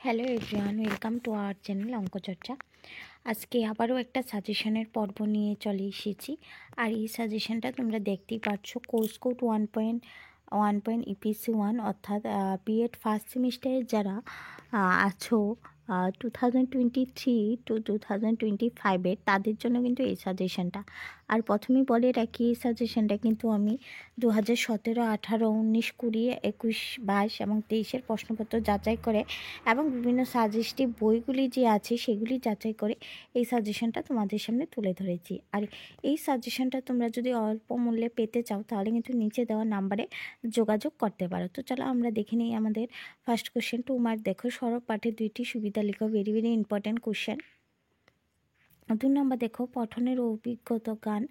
Hello everyone, welcome to our channel অঙ্ক চর্চা। আজকে আবারও একটা সাজেশনের পর্ব নিয়ে চলে এসেছি। আর এই সাজেশনটা তোমরা দেখতেই পাচ্ছ, কোর্স কোড 1.1 ইপিসি 1, অর্থাৎ বিএড ফার্স্ট সেমিস্টারের যারা আছো 2023 টু 2025 তাদের জন্য কিন্তু এই সাজেশনটা। আর প্রথমেই বলে রাখি, এই সাজেশনটা কিন্তু আমি 2017, 18, 19, 20, 21, 22 এবং 23-এর প্রশ্নপত্র যাচাই করে এবং বিভিন্ন সাজেস্টিভ বইগুলি যে আছে সেগুলি যাচাই করে এই সাজেশনটা তোমাদের সামনে তুলে ধরেছি। আর এই সাজেশনটা তোমরা যদি অল্প মূল্যে পেতে চাও তাহলে কিন্তু নিচে দেওয়া নাম্বারে যোগাযোগ করতে পারো। তো চলো আমরা দেখে নিই আমাদের ফার্স্ট কোশ্চেন। 2 মার্ক। দেখো, সরব পাঠে 2টি সুবিধা লিখো। Very very important question. 2 নম্বর দেখো, পঠনের অভিজ্ঞতা গান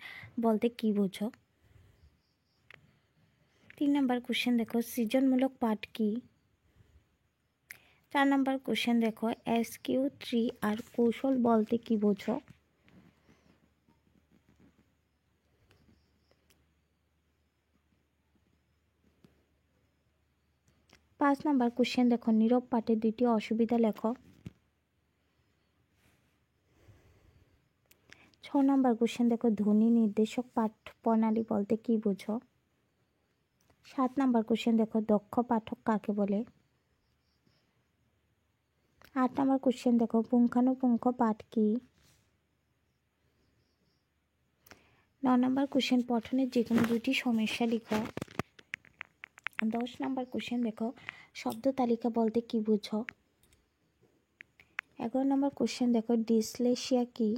বলতে কি বোঝো। 3 নম্বর কোশ্চেন দেখো, সৃজনমূলক পাঠ কি। 4 নম্বর কোশ্চেন দেখো, SQ3 আর কৌশল বলতে কি বোঝো। 5 নম্বর কোশ্চেন দেখো, নীরব পাঠে 2টি অসুবিধা লেখো। 6 নম্বর কোশ্চেন দেখো, ধ্বনি নির্দেশক পাঠ প্রণালী বলতে কি বোঝো। 7 নম্বর কোশ্চেন দেখো, দক্ষ পাঠক কাকে বলে। 8 নম্বর কোশ্চেন দেখো, পুঙ্খানুপুঙ্খ পাঠ কি। 9 নম্বর কোশ্চেন, পঠনের যে কোনো 2টি সমস্যা লিখো। 10 নম্বর কোশ্চেন দেখো, শব্দ তালিকা বলতে কি বোঝো। 11 নম্বর কোশ্চেন দেখো, ডিসলেশিয়া কি।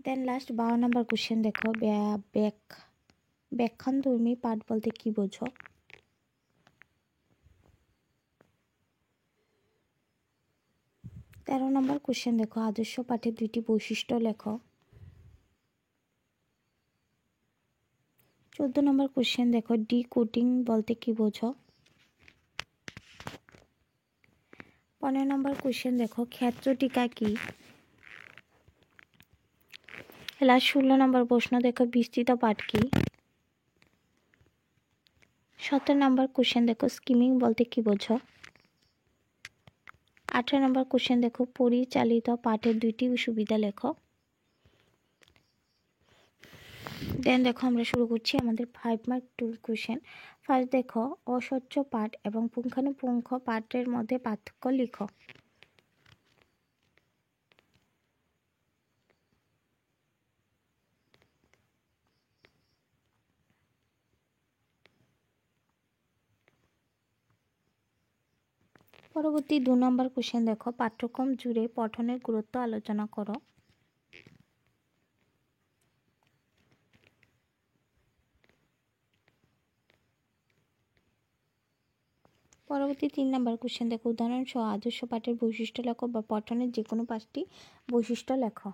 দেন লাস্ট 12 নম্বর কোশ্চেন দেখো, ব্যাখ্যানধর্মী পাঠ বলতে কি বোঝো। 13 নম্বর কোশ্চেন দেখো, আদর্শ পাঠের 2টি বৈশিষ্ট্য লেখো। 14 নম্বর কোশ্চেন দেখো, ডিকোডিং বলতে কি বোঝো। 15 নম্বর কোশ্চেন দেখো, ক্ষেত্রটিকা কি। লাস্ট 16 নম্বর প্রশ্ন দেখো, বিস্তৃত পাঠ কি। 17 নম্বর কোশ্চেন দেখো, স্কিমিং বলতে কি বোঝো। 18 নম্বর কোশ্চেন দেখো, পরিচালিত পাঠের 2টি সুবিধা লেখো। দেন দেখো আমরা শুরু করছি আমাদের 5 মার্ক 2 কোশ্চেন। ফার্স্ট দেখো, অস্বচ্ছ পাঠ এবং পুঙ্খানুপুঙ্খ পাঠের মধ্যে পার্থক্য লিখো। পরবর্তী 2 নম্বর কোশ্চেন দেখো, পাঠ্যক্রম জুড়ে পঠনের গুরুত্ব আলোচনা করো। পরবর্তী 3 নম্বর কোশ্চেন দেখো, উদাহরণ সহ আদর্শ পাঠের বৈশিষ্ট্য লেখো বা পঠনের যে কোনো 5টি বৈশিষ্ট্য লেখো।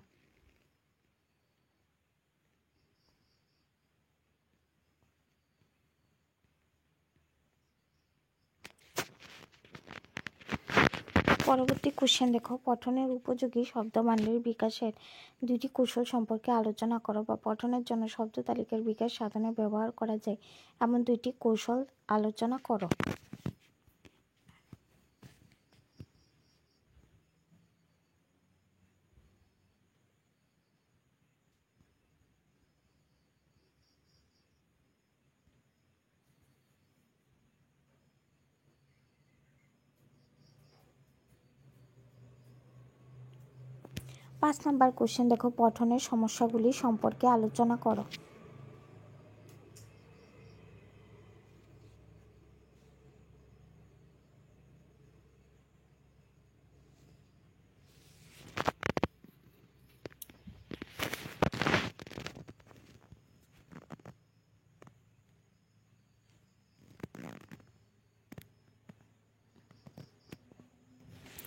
পরবর্তী কোশ্চেন দেখো, পঠনের উপযোগী শব্দভাণ্ডারের বিকাশের 2টি কৌশল সম্পর্কে আলোচনা করো বা পঠনের জন্য শব্দ তালিকার বিকাশ সাধনে ব্যবহার করা যায় এমন 2টি কৌশল আলোচনা করো। পাঁচ নাম্বার কোশ্চেন দেখো, পঠনের সমস্যাগুলি সম্পর্কে আলোচনা করো।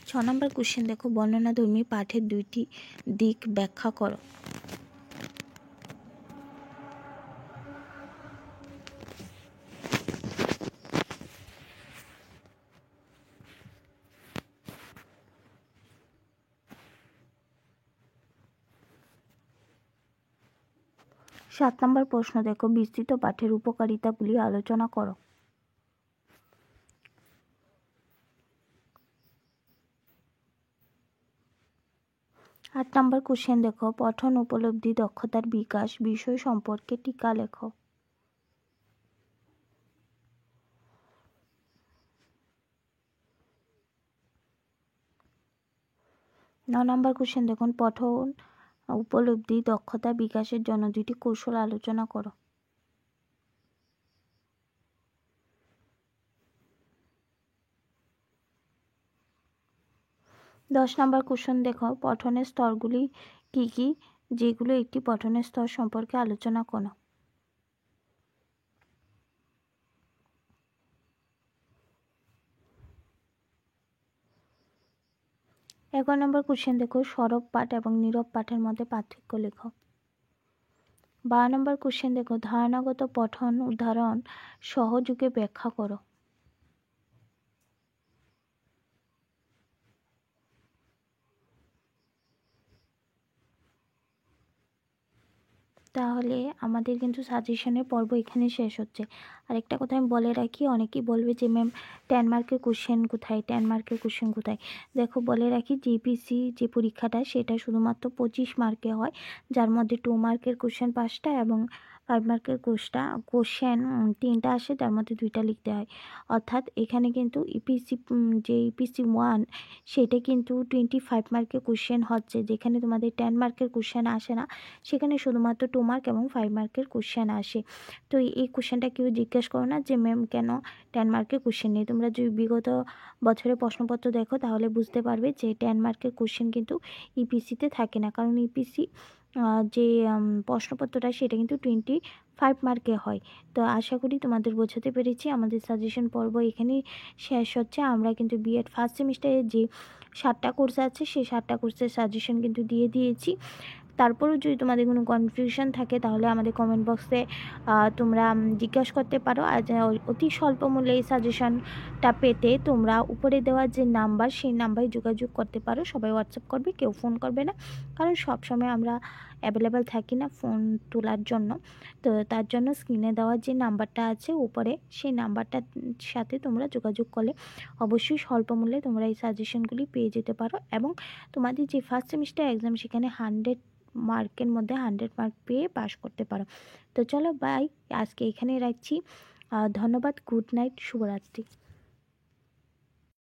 ছ নম্বর কোশ্চেন দেখো, বর্ণনাধর্মী পাঠের 2টি দিক ব্যাখ্যা করো। সাত নম্বর প্রশ্ন দেখো, বিস্তৃত পাঠের উপকারিতাগুলি আলোচনা করো। 8 নম্বর কোশ্চেন দেখো, পঠন উপলব্ধি দক্ষতার বিকাশ বিষয় সম্পর্কে টিকা লেখো। 9 নম্বর কোশ্চেন দেখুন, পঠন উপলব্ধি দক্ষতা বিকাশের জন্য 2টি কৌশল আলোচনা করো। 10 নম্বর কোশ্চেন দেখো, পঠনের স্তরগুলি কি কি, যেগুলো একটি পঠনের স্তর সম্পর্কে আলোচনা করো। 11 নম্বর কোশ্চেন দেখো, সরব পাঠ এবং নীরব পাঠের মধ্যে পার্থক্য লেখো। 12 নম্বর কোশ্চেন দেখো, ধারণাগত পঠন উদাহরণ সহযোগে ব্যাখ্যা করো। তাহলে আমাদের কিন্তু সাজেশনের পর্ব এখানে শেষ হচ্ছে। আরেকটা কথা আমি বলে রাখি, অনেকেই বলবে যে ম্যাম 10 মার্কের কোশ্চেন কোথায়, 10 মার্কের কোশ্চেন কোথায়। দেখো বলে রাখি, জিপিসি যে পরীক্ষাটা সেটা শুধুমাত্র 25 মার্কে হয়, যার মধ্যে 2 মার্কের কোশ্চেন 5টা এবং 5 মার্কের কোশ্চেন 3টা আসে, তার মধ্যে 2টা লিখতে হয়। অর্থাৎ এখানে কিন্তু যে ইপিসি 1 সেটা কিন্তু 25 মার্কের কোশ্চেন হচ্ছে, যেখানে তোমাদের 10 মার্কের কোশ্চেন আসে না, সেখানে শুধুমাত্র 2 মার্ক এবং 5 মার্কের কোশ্চেন আসে। তো এই কোশ্চেনটা কেউ জিজ্ঞেস করো না যে ম্যাম কেন 10 মার্কের কোশ্চেন নেই। তোমরা যদি বিগত বছরের প্রশ্নপত্র দেখো তাহলে বুঝতে পারবে যে 10 মার্কের কোশ্চেন কিন্তু ইপিসিতে থাকে না, কারণ ইপিসি যে প্রশ্নপত্রটা সেটা কিন্তু 25 মার্কে হয়। তো আশা করি তোমাদের বোঝাতে পেরেছি। আমাদের সাজেশন পর্ব এখানেই শেষ হচ্ছে। আমরা কিন্তু বিএড ফার্স্ট সেমিস্টারে যে 7টা কোর্স আছে সেই 7টা কোর্সের সাজেশন কিন্তু দিয়ে দিয়েছি। তারপরেও যদি তোমাদের কোনো কনফিউশন থাকে তাহলে আমাদের কমেন্ট বক্সে তোমরা জিজ্ঞাসা করতে পারো। আর অতি স্বল্প মূল্যে এই সাজেশনটা পেতে তোমরা উপরে দেওয়া যে নাম্বার সেই নাম্বারে যোগাযোগ করতে পারো। সবাই হোয়াটসঅ্যাপ করবে, কেউ ফোন করবে না, কারণ সবসময় আমরা অ্যাভেলেবেল থাকি না ফোন তোলার জন্য। তো তার জন্য স্ক্রিনে দেওয়া যে নাম্বারটা আছে উপরে, সেই নাম্বারটার সাথে তোমরা যোগাযোগ করলে অবশ্যই স্বল্প মূল্যে তোমরা এই সাজেশনগুলি পেয়ে যেতে পারো, এবং তোমাদের যে ফার্স্ট সেমিস্টার এক্সাম সেখানে 100 মার্কের মধ্যে 100 মার্ক পেয়ে পাস করতে পারো। তো চলো বাই, আজকে এখানেই রাখছি। ধন্যবাদ, গুড নাইট, শুভরাত্রি।